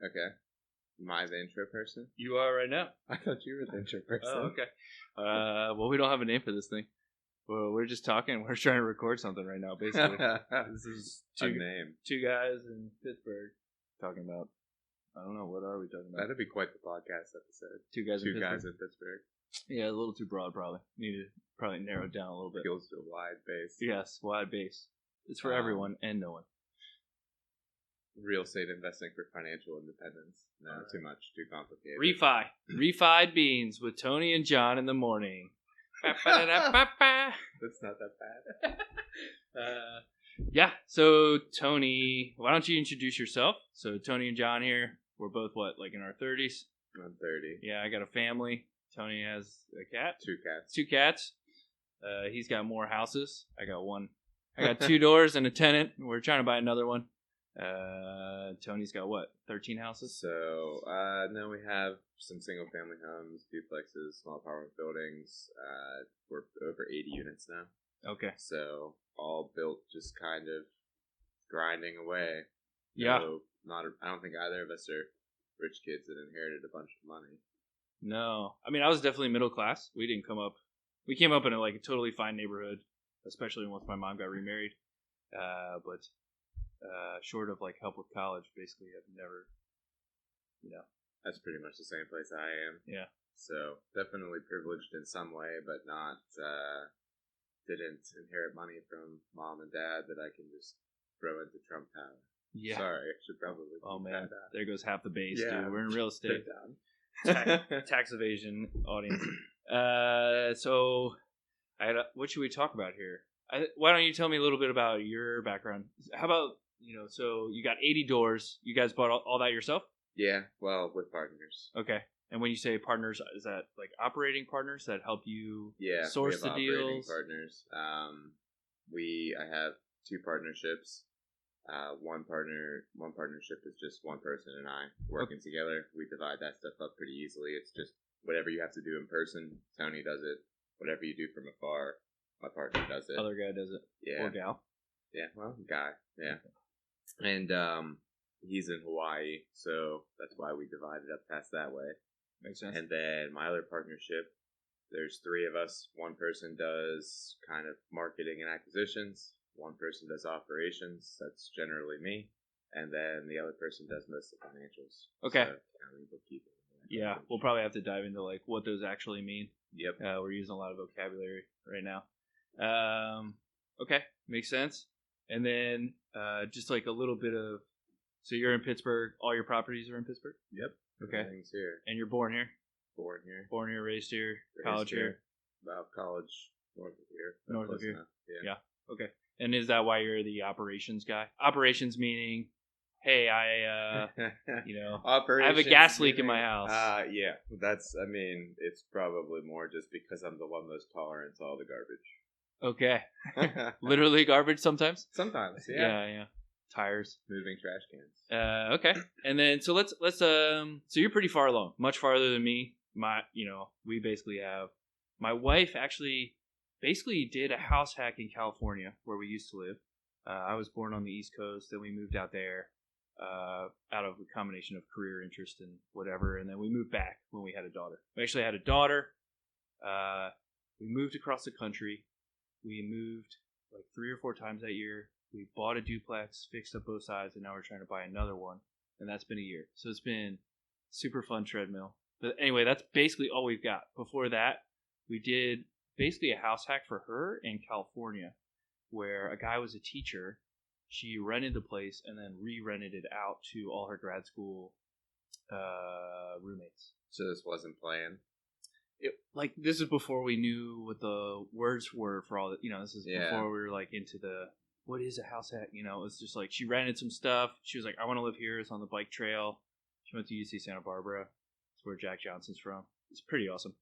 Okay. Am I the intro person? You are right now. I thought you were the intro person. Oh, okay. Well, we don't have a name for this thing. Well, we're just talking. We're trying to record something right now, basically. This is a name. Two guys in Pittsburgh talking about, I don't know, what are we talking about? That'd be quite the podcast episode. Two guys in Pittsburgh. Yeah, a little too broad, probably. Need to probably narrow it down a little bit. Appeals to a wide base. Yes, wide base. It's for everyone and no one. Real estate investing for financial independence. No, too much. Too complicated. Refied beans with Tony and John in the morning. That's not that bad. Yeah, so Tony, why don't you introduce yourself? So Tony and John here. We're both, like in our 30s? I'm 30. Yeah, I got a family. Tony has a cat. Two cats. He's got more houses. I got one. I got 2 doors and a tenant. We're trying to buy another one. Tony's got what? 13 houses? So, no, we have some single family homes, duplexes, small apartment buildings. We're over 80 units now. Okay. So, all built just kind of grinding away. Yeah. So I don't think either of us are rich kids that inherited a bunch of money. No. I mean, I was definitely middle class. We came up in a totally fine neighborhood, especially once my mom got remarried. But short of help with college, basically I've never, That's pretty much the same place I am. Yeah. So definitely privileged in some way, but not, didn't inherit money from mom and dad that I can just throw into Trump Tower. Yeah. Sorry, I should probably. Oh man, there goes half the base, yeah, dude. We're in real estate. Down. Tax evasion audience. So, what should we talk about here? Why don't you tell me a little bit about your background? How about, so you got 80 doors. You guys bought all that yourself? Yeah, well, with partners. Okay. And when you say partners, is that operating partners that help you source the deals? Partners. I have 2 partnerships. One partnership is just one person and I working together. We divide that stuff up pretty easily. It's just whatever you have to do in person, Tony does it. Whatever you do from afar, my partner does it. Other guy does it. Yeah. Or gal. Yeah, well, guy. Yeah. Okay. And he's in Hawaii, so that's why we divided up past that way. Makes sense. And then my other partnership, there's 3 of us. One person does kind of marketing and acquisitions. One person does operations. That's generally me. And then the other person does most of the financials. Okay. So, accounting, bookkeeping. Yeah, we'll probably have to dive into what those actually mean. Yep. We're using a lot of vocabulary right now. Okay, makes sense. And then just a little bit of, so you're in Pittsburgh. All your properties are in Pittsburgh? Yep. Okay. Everything's here. And you're born here? Born here. Born here, raised here, college here? About college north of here. North of here. Yeah. Okay. And is that why you're the operations guy? Operations meaning, hey, I have a gas leak in my house. Yeah. It's probably more just because I'm the one most tolerant to all the garbage. Okay. Literally garbage sometimes? Sometimes, yeah. Yeah. Tires. Moving trash cans. Okay. And then, so let's so you're pretty far along. Much farther than me. We basically have, my wife actually basically did a house hack in California where we used to live. I was born on the East Coast, then we moved out there out of a combination of career interest and whatever, and then we moved back when we had a daughter. We actually had a daughter. We moved across the country. We moved 3 or 4 times that year. We bought a duplex, fixed up both sides, and now we're trying to buy another one, and that's been a year. So it's been super fun treadmill. But anyway, that's basically all we've got. Before that, we did basically a house hack for her in California where a guy was a teacher. She rented the place and then re-rented it out to all her grad school roommates. So this wasn't planned? This is before we knew what the words were for all that. This is before we were into the, what is a house hack? It was just she rented some stuff. She was like, I want to live here. It's on the bike trail. She went to UC Santa Barbara. That's where Jack Johnson's from. It's a pretty awesome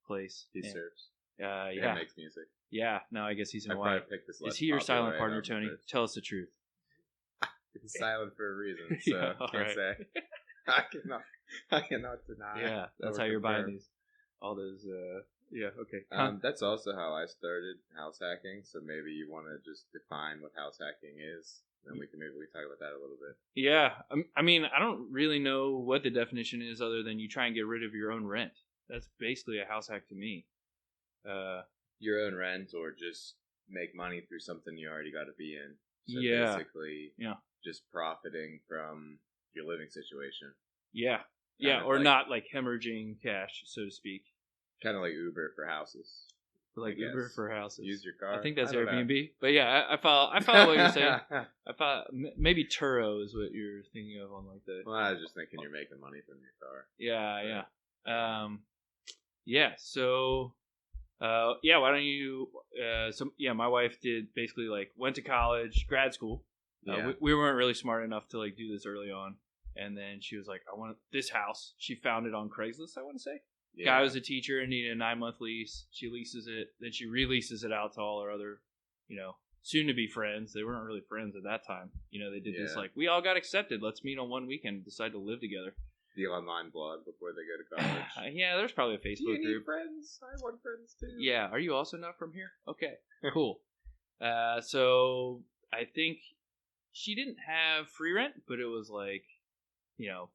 place. He surfs. Yeah. He makes music. Yeah. No, I guess he's in Hawaii. Is he your silent partner, Tony? Tell us the truth. He's silent for a reason, so can't say. I cannot deny. Yeah, that's how you're buying these. All those. Yeah. Okay. That's also how I started house hacking. So maybe you want to just define what house hacking is. And we can talk about that a little bit. Yeah, I mean, I don't really know what the definition is other than you try and get rid of your own rent. That's basically a house hack to me. Your own rent, or just make money through something you already got to be in. So basically, just profiting from your living situation. Yeah. Yeah, or not like hemorrhaging cash, so to speak. Kind of like Uber for houses. Like Uber for houses. Use your car. I think that's Airbnb. But yeah, I follow what you're saying. I follow, maybe Turo is what you're thinking of on like the. Well, I was just thinking you're making money from your car. Yeah, yeah. Yeah, so why don't you my wife did basically like went to college, grad school. We weren't really smart enough to like do this early on. And then she was like, I want this house. She found it on Craigslist, I want to say. Yeah. Guy was a teacher and needed a 9-month lease. She leases it. Then she releases it out to all her other, soon-to-be friends. They weren't really friends at that time. They did this like, we all got accepted. Let's meet on one weekend and decide to live together. The online blog before they go to college. Yeah, there's probably a Facebook group. Do you need friends? I want friends too. Yeah. Are you also not from here? Okay, cool. So I think she didn't have free rent, but it was like,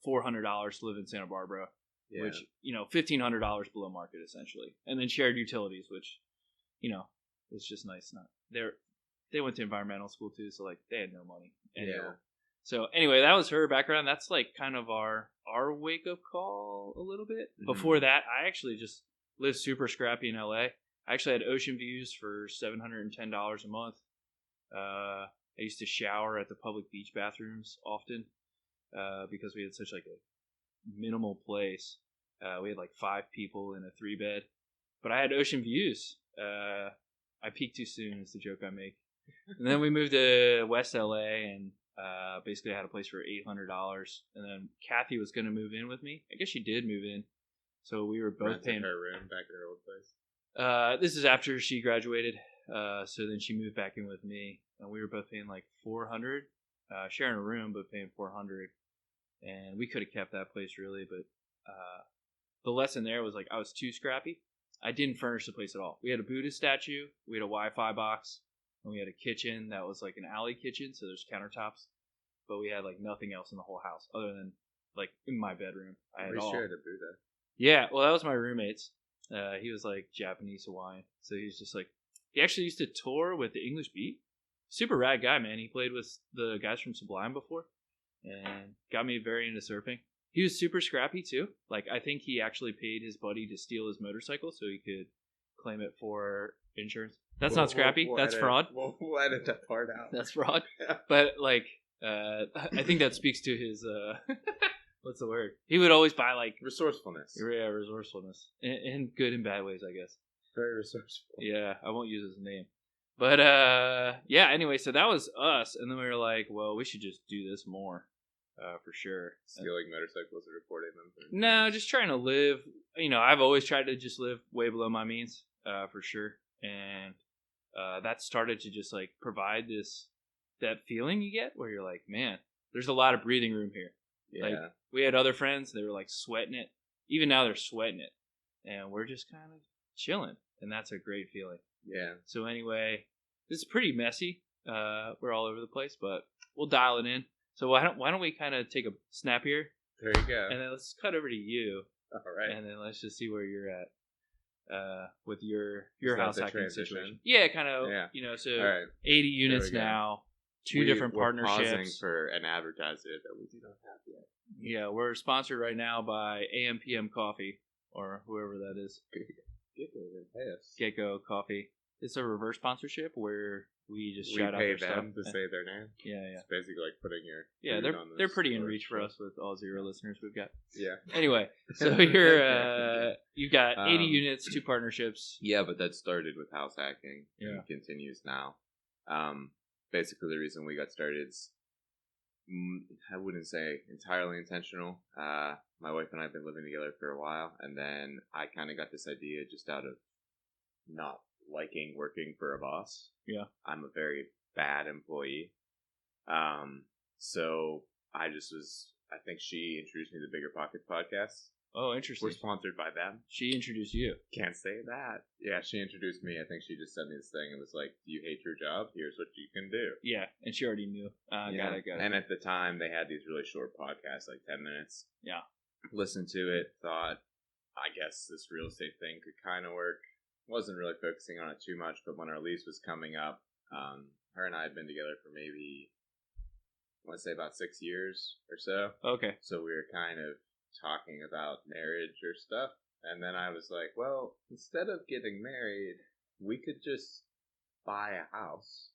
$400 to live in Santa Barbara, which, $1,500 below market essentially. And then shared utilities, which, it's just nice. They went to environmental school too, so like they had no money. Anyway. So anyway, that was her background. That's like kind of our wake up call a little bit. Mm-hmm. Before that, I actually just lived super scrappy in LA. I actually had ocean views for $710 a month. I used to shower at the public beach bathrooms often. Because we had such like a minimal place. We had like 5 people in a 3-bed, but I had ocean views. I peaked too soon is the joke I make. And then we moved to West LA and basically I had a place for $800. And then Kathy was going to move in with me. I guess she did move in. So we were both paying her room back at her old place. This is after she graduated. So then she moved back in with me and we were both paying like $400, sharing a room, but paying $400. And we could have kept that place really, but the lesson there was like I was too scrappy. I didn't furnish the place at all. We had a Buddha statue, we had a Wi-Fi box, and we had a kitchen that was like an alley kitchen, so there's countertops. But we had like nothing else in the whole house other than like in my bedroom. I had all. shared a Buddha. Yeah, well that was my roommate's. He was like Japanese Hawaiian, so he was just like he actually used to tour with the English Beat. Super rad guy, man. He played with the guys from Sublime before. And got me very into surfing. He was super scrappy too. Like I think he actually paid his buddy to steal his motorcycle so he could claim it for insurance. That's not scrappy. That's fraud. We'll edit that part out. That's fraud. But like, I think that speaks to his what's the word? He would always buy like resourcefulness. Yeah, resourcefulness in good and bad ways, I guess. Very resourceful. Yeah, I won't use his name. But anyway, so that was us, and then we were like, well, we should just do this more. For sure. Stealing motorcycles and reporting them? No, just trying to live. I've always tried to just live way below my means, for sure. And that started to just like provide that feeling you get where you're like, man, there's a lot of breathing room here. Yeah. Like, we had other friends, they were like sweating it. Even now they're sweating it. And we're just kind of chilling. And that's a great feeling. Yeah. So anyway, this is pretty messy. We're all over the place, but we'll dial it in. So why don't we kind of take a snap here? There you go. And then let's cut over to you. All right. And then let's just see where you're at with your house hacking situation. Yeah, kind of. Yeah. So right. 80 units now, 2 different partnerships. We're pausing for an advertiser that we do not have yet. Yeah, we're sponsored right now by AM/PM Coffee or whoever that is. Gecko Coffee. It's a reverse sponsorship where we just shout out their stuff. We pay them to say their name. Yeah. It's basically like putting your they're pretty in reach for us with all 0 listeners we've got. Yeah. Anyway, so you've got 80 units, 2 partnerships. Yeah, but that started with house hacking and continues now. Basically, the reason we got started is I wouldn't say entirely intentional. My wife and I have been living together for a while, and then I kind of got this idea just out of not liking working for a boss. Yeah. I'm a very bad employee. So I think she introduced me to the Bigger Pockets podcast. Oh, We're interesting. sponsored by them. She introduced you. Can't say that. Yeah, she introduced me. I think she just sent me this thing and was like, "Do you hate your job? Here's what you can do." Yeah, and she already knew. Got it. And at the time, they had these really short podcasts, like 10 minutes. Yeah. Listened to it, thought, I guess this real estate thing could kind of work. Wasn't really focusing on it too much, but when our lease was coming up, her and I had been together for maybe, I want to say about 6 years or so. Okay. So we were kind of talking about marriage or stuff. And then I was like, well, instead of getting married, we could just buy a house.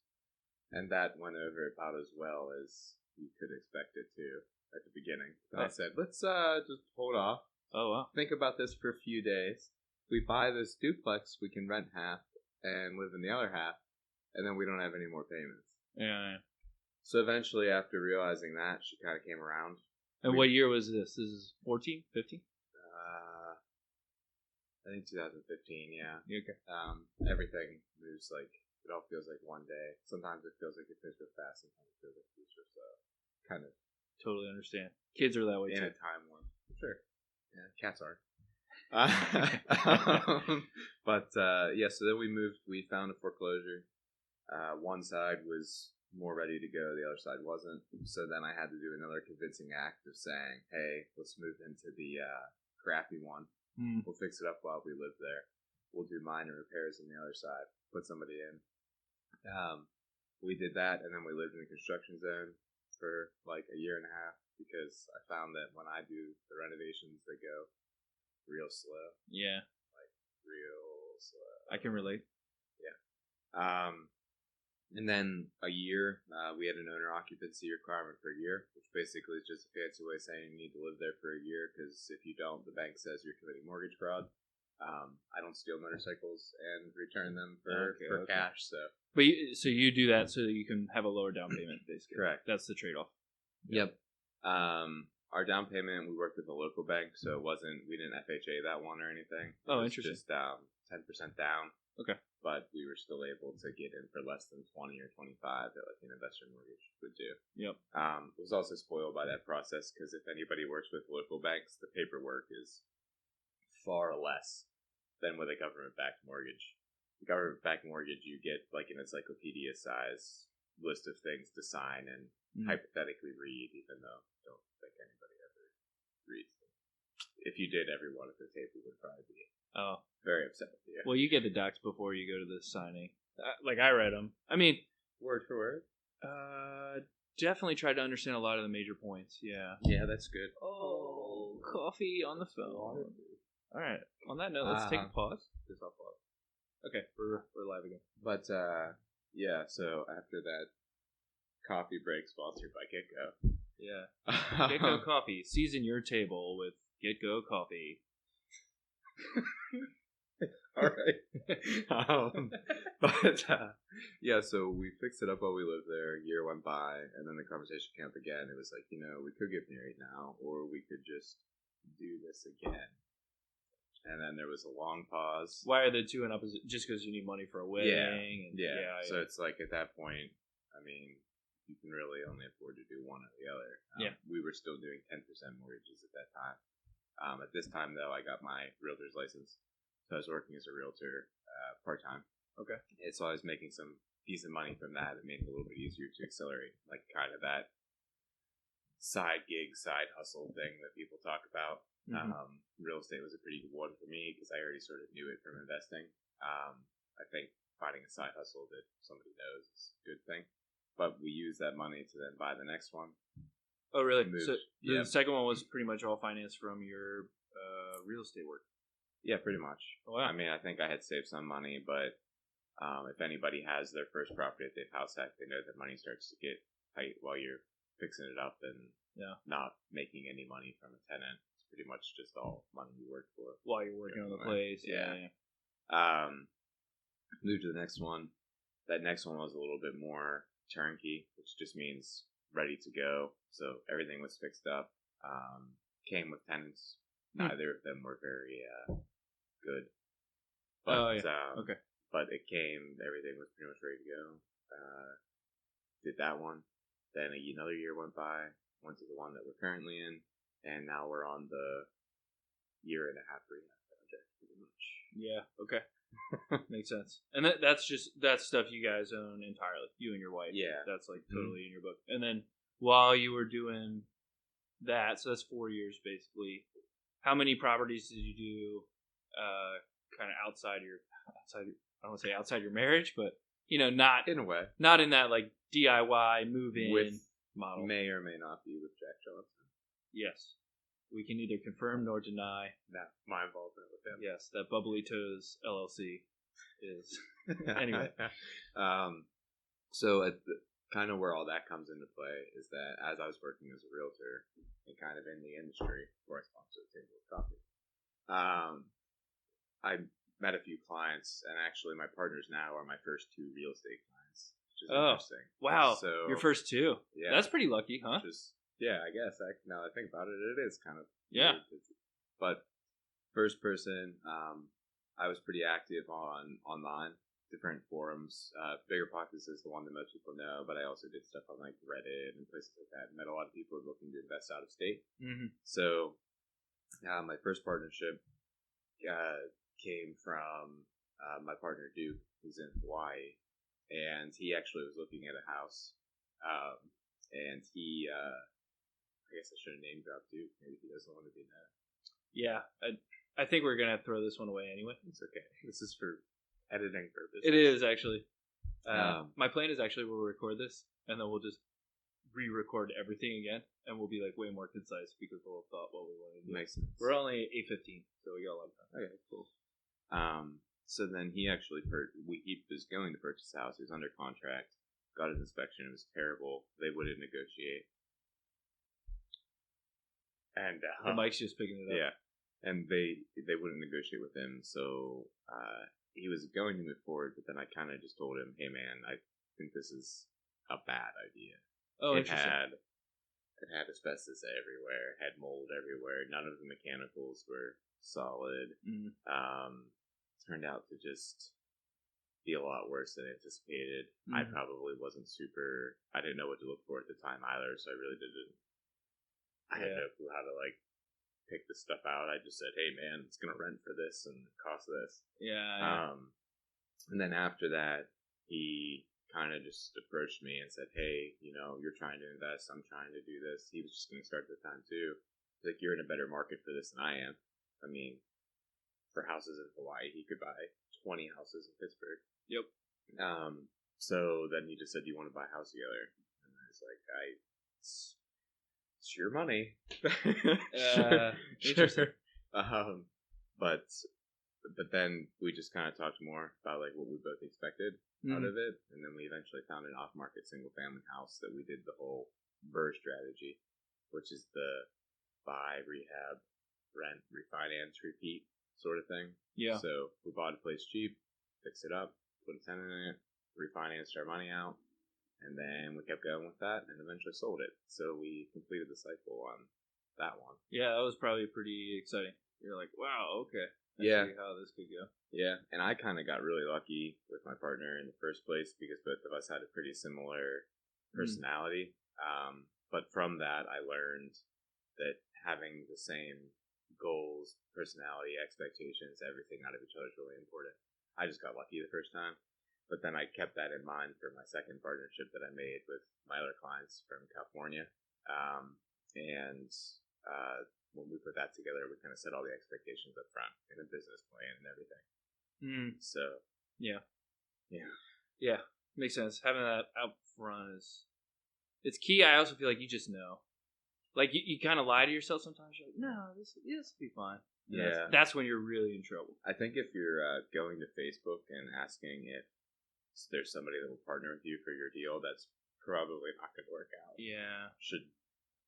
And that went over about as well as you could expect it to at the beginning. And I said, let's just hold off. Oh, wow. Think about this for a few days. We buy this duplex, we can rent half and live in the other half, and then we don't have any more payments. Yeah. So eventually, after realizing that, she kind of came around. And what year was this? This is 14, 15? I think 2015, yeah. Okay. Everything moves like, it all feels like one day. Sometimes it feels like it moves real fast, sometimes it feels like it moves real slow. Kind of. Totally understand. Kids are that way in too. a time warp. Sure. Yeah, cats are. But yeah, so then we moved. We found a foreclosure. One side was more ready to go, the other side wasn't. So then I had to do another convincing act of saying, "Hey, let's move into the crappy one. We'll fix it up while we live there. We'll do minor repairs on the other side. Put somebody in." We did that, and then we lived in a construction zone for like a year and a half because I found that when I do the renovations, they go real slow. Yeah. Like real slow. I can relate. Yeah. And then a year, we had an owner occupancy requirement for a year, which basically is just a fancy way of saying you need to live there for a year because if you don't, the bank says you're committing mortgage fraud. I don't steal motorcycles and return them for cash. But you do that so that you can have a lower down payment, basically. Correct. That's the trade-off. Yep. Our down payment, we worked with a local bank, so we didn't FHA that one or anything. Oh, interesting. Just 10% down. Okay. But we were still able to get in for less than 20 or 25 that like an investor mortgage would do. Yep. Was also spoiled by that process because if anybody works with local banks, the paperwork is far less than with a government-backed mortgage. The government-backed mortgage, you get like an encyclopedia size list of things to sign and hypothetically read, even though I don't think anybody ever reads them. If you did, everyone at the table would probably be very upset with you. Well, you get the docs before you go to the signing. Like I read them. I mean, word for word. Definitely tried to understand a lot of the major points. Yeah. Yeah, that's good. Oh, coffee on the phone. All right. On that note, let's take a pause. Just I'll pause. Okay, we're live again. But yeah. So after that coffee break, sponsored by GetGo. Yeah. GetGo Coffee. Season your table with GetGo Coffee. All right. But yeah, so we fixed it up while we lived there. A year went by, and then the conversation came up again. It was like, we could get married now, or we could just do this again. And then there was a long pause. Why are the two in opposite? Just because you need money for a wedding? Yeah. So it's like at that point, I mean, you can really only afford to do one or the other. We were still doing 10% mortgages at that time. At this time, though, I got my realtor's license. So I was working as a realtor part-time. Okay. And so I was making some decent money from that. It made it a little bit easier to accelerate, like kind of that side gig, side hustle thing that people talk about. Real estate was a pretty good one for me because I already sort of knew it from investing. I think finding a side hustle that somebody knows is a good thing. But we used that money to then buy the next one. Oh, really? So the second one was pretty much all financed from your real estate work? Yeah, pretty much. Oh, wow. I mean, I think I had saved some money, but if anybody has their first property that they've house hacked, they know that money starts to get tight while you're fixing it up and not making any money from a tenant. It's pretty much just all money you work for. While you're working on the place. Yeah. Moved to the next one. That next one was a little bit more turnkey, which just means ready to go. So everything was fixed up. Came with tenants. Neither of them were very good. But okay. But it came. Everything was pretty much ready to go. Did that one. Then another year went by. Went to the one that we're currently in, and now we're on the year and a half rehab project, pretty much. Yeah. Okay. Makes sense. And that's stuff you guys own entirely, you and your wife. Yeah. That's like totally in your book. And then while you were doing that, so that's 4 years basically. How many properties did you do? Kind of outside your, I don't want to say outside your marriage, but not In a way. not in that like DIY move in With model. May or may not be with Jack Johnson. Yes, we can neither confirm nor deny. Not my involvement with him. Yes, that Bubbly Toes LLC is anyway. So at the, kind of where all that comes into play is that as I was working as a realtor and kind of in the industry where I sponsor a table of coffee, I met a few clients, and actually my partners now are my first 2 real estate clients, which is interesting. Wow, So your first 2. Yeah, that's pretty lucky, huh? Yeah, I guess. Now that I think about it, it is kind of yeah. weird. But first person, I was pretty active on online, different forums. Bigger Pockets is the one that most people know, but I also did stuff on like Reddit and places like that. Met a lot of people looking to invest out of state. Mm-hmm. So my first partnership came from my partner Duke, who's in Hawaii, and he actually was looking at a house, and he. I guess I should have name dropped Duke. Maybe he doesn't want to be known. Yeah, I think we're gonna throw this one away anyway. It's okay. This is for editing purposes. It is actually. My plan is actually we'll record this and then we'll just re-record everything again, and we'll be like way more concise because we'll have thought what we wanted to do. Makes sense. We're only 8:15, so we got a lot of time. Okay, cool. So then he actually he was going to purchase the house. He was under contract. Got an inspection. It was terrible. They wouldn't negotiate. And the mic's just picking it up. Yeah, and they wouldn't negotiate with him, so he was going to move forward. But then I kind of just told him, "Hey, man, I think this is a bad idea." Oh, it interesting. had asbestos everywhere, had mold everywhere. None of the mechanicals were solid. Mm. Turned out to just be a lot worse than anticipated. Mm. I probably wasn't super. I didn't know what to look for at the time either, so I really didn't. I had no clue how to like pick this stuff out. I just said, "Hey, man, it's gonna rent for this and cost this." Yeah. And then after that, he kind of just approached me and said, "Hey, you're trying to invest. I'm trying to do this." He was just gonna start at the time too. He's like, "You're in a better market for this than I am." I mean, for houses in Hawaii, he could buy 20 houses in Pittsburgh. Yep. So then he just said, "Do you want to buy a house together?" And I was like, It's your money." Interesting. But then we just kind of talked more about like what we both expected out of it, and then we eventually found an off-market single-family house that we did the whole BRRRR strategy, which is the buy, rehab, rent, refinance, repeat sort of thing. Yeah. So we bought a place cheap, fixed it up, put a tenant in it, refinanced our money out. And then we kept going with that and eventually sold it. So we completed the cycle on that one. Yeah, that was probably pretty exciting. You're like, wow, okay. I see how this could go. Yeah, and I kind of got really lucky with my partner in the first place because both of us had a pretty similar personality. But from that, I learned that having the same goals, personality, expectations, everything out of each other is really important. I just got lucky the first time. But then I kept that in mind for my second partnership that I made with my other clients from California. When we put that together, we kind of set all the expectations up front in a business plan and everything. So, yeah. Yeah. Makes sense. Having that out front it's key. I also feel like you just know. Like, you kind of lie to yourself sometimes. You're like, no, this will be fine. Yeah. That's when you're really in trouble. I think if you're going to Facebook and asking if there's somebody that will partner with you for your deal, that's probably not going to work out. Yeah. Should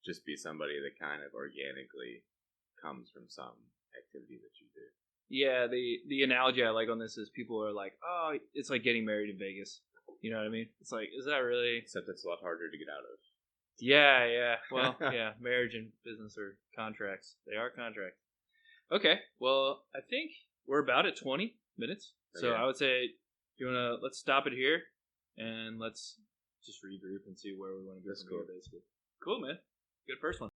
just be somebody that kind of organically comes from some activity that you do. Yeah, the analogy I like on this is people are like, oh, it's like getting married in Vegas. You know what I mean? It's like, is that really? Except it's a lot harder to get out of. Yeah. Well, yeah, marriage and business are contracts. They are contracts. Okay, well, I think we're about at 20 minutes. So I would say, let's stop it here, and let's just regroup and see where we want to go from here, basically. Cool, man. Good first one.